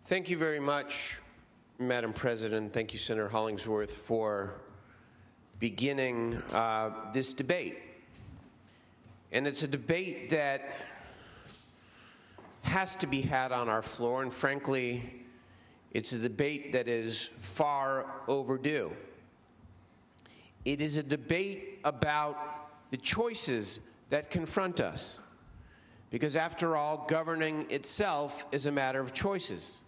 Thank you very much, Madam President. Thank you, Senator Hollingsworth, for beginning this debate. And it's a debate that has to be had on our floor, and frankly, it's a debate that is far overdue. It is a debate about the choices that confront us, because after all, governing itself is a matter of choices.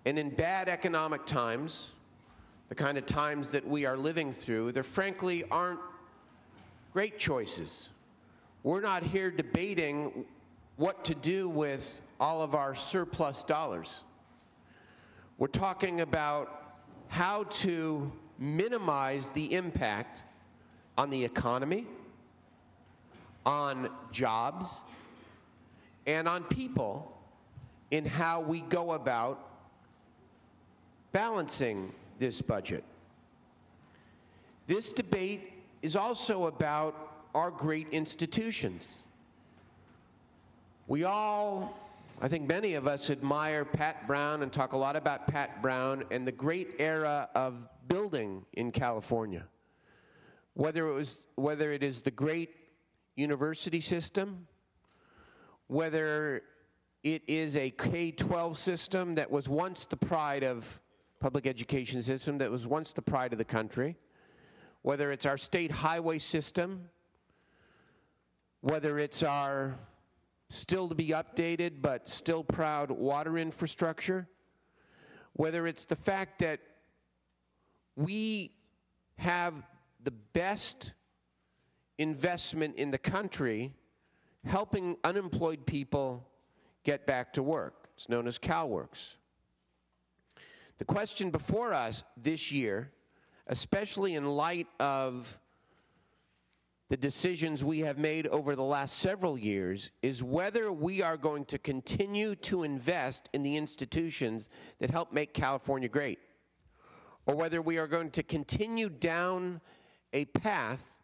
And in bad economic times, the kind of times that we are living through, there frankly aren't great choices. We're not here debating what to do with all of our surplus dollars. We're talking about how to minimize the impact on the economy, on jobs, and on people in how we go about balancing this budget. This debate is also about our great institutions. We all, I think many of us, admire Pat Brown and talk a lot about Pat Brown and the great era of building in California. Whether it is the great university system, whether it is a K-12 system that was once the pride of public education system that was once the pride of the country, whether it's our state highway system, whether it's our still to be updated but still proud water infrastructure, whether it's the fact that we have the best investment in the country helping unemployed people get back to work. It's known as CalWorks. The question before us this year, especially in light of the decisions we have made over the last several years, is whether we are going to continue to invest in the institutions that help make California great, or whether we are going to continue down a path,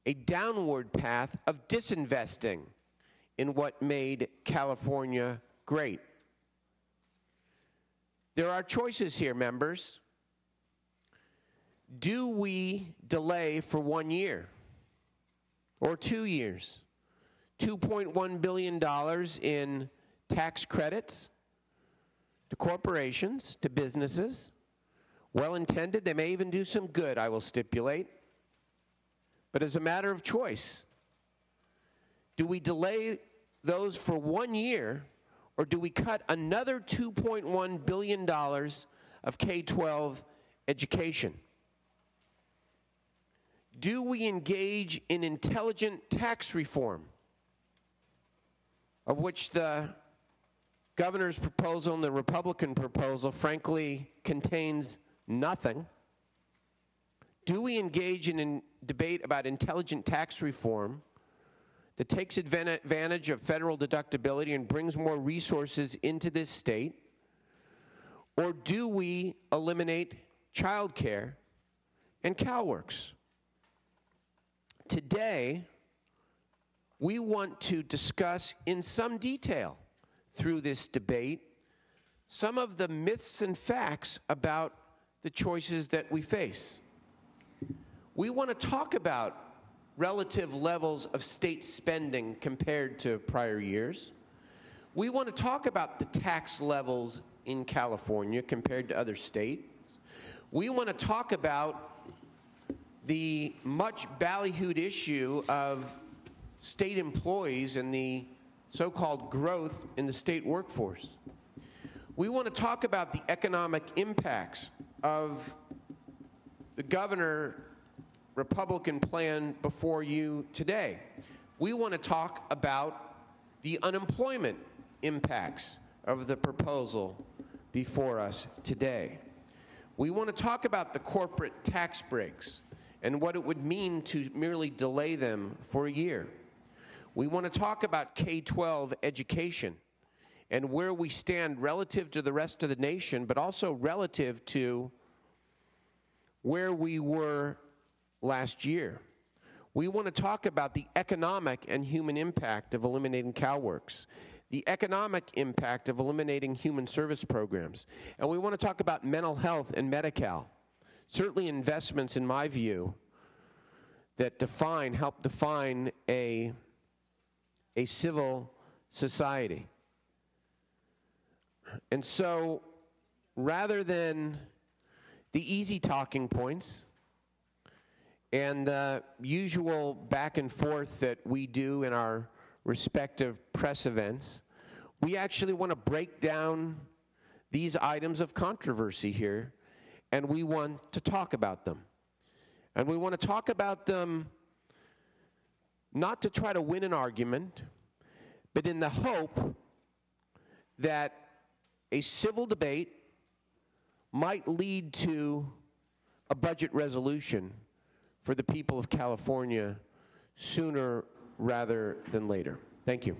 a downward path of disinvesting in what made California great. There are choices here, members. Do we delay for 1 year or 2 years $2.1 billion in tax credits to corporations, to businesses? Well-intended, they may even do some good, I will stipulate. But as a matter of choice, do we delay those for 1 year, or do we cut another $2.1 billion of K-12 education? Do we engage in intelligent tax reform, of which the governor's proposal and the Republican proposal, frankly, contains nothing? Do we engage in a debate about intelligent tax reform that takes advantage of federal deductibility and brings more resources into this state? Or do we eliminate child care and CalWorks? Today, we want to discuss in some detail through this debate some of the myths and facts about the choices that we face. We want to talk about relative levels of state spending compared to prior years. We want to talk about the tax levels in California compared to other states. We want to talk about the much ballyhooed issue of state employees and the so-called growth in the state workforce. We want to talk about the economic impacts of the governor Republican plan before you today. We want to talk about the unemployment impacts of the proposal before us today. We want to talk about the corporate tax breaks and what it would mean to merely delay them for a year. We want to talk about K-12 education and where we stand relative to the rest of the nation, but also relative to where we were last year. We want to talk about the economic and human impact of eliminating CalWorks, the economic impact of eliminating human service programs. And we want to talk about mental health and Medi-Cal. Certainly investments, in my view, that help define a civil society. And so, rather than the easy talking points and the usual back and forth that we do in our respective press events, we actually want to break down these items of controversy here, and we want to talk about them. And we want to talk about them not to try to win an argument, but in the hope that a civil debate might lead to a budget resolution for the people of California sooner rather than later. Thank you.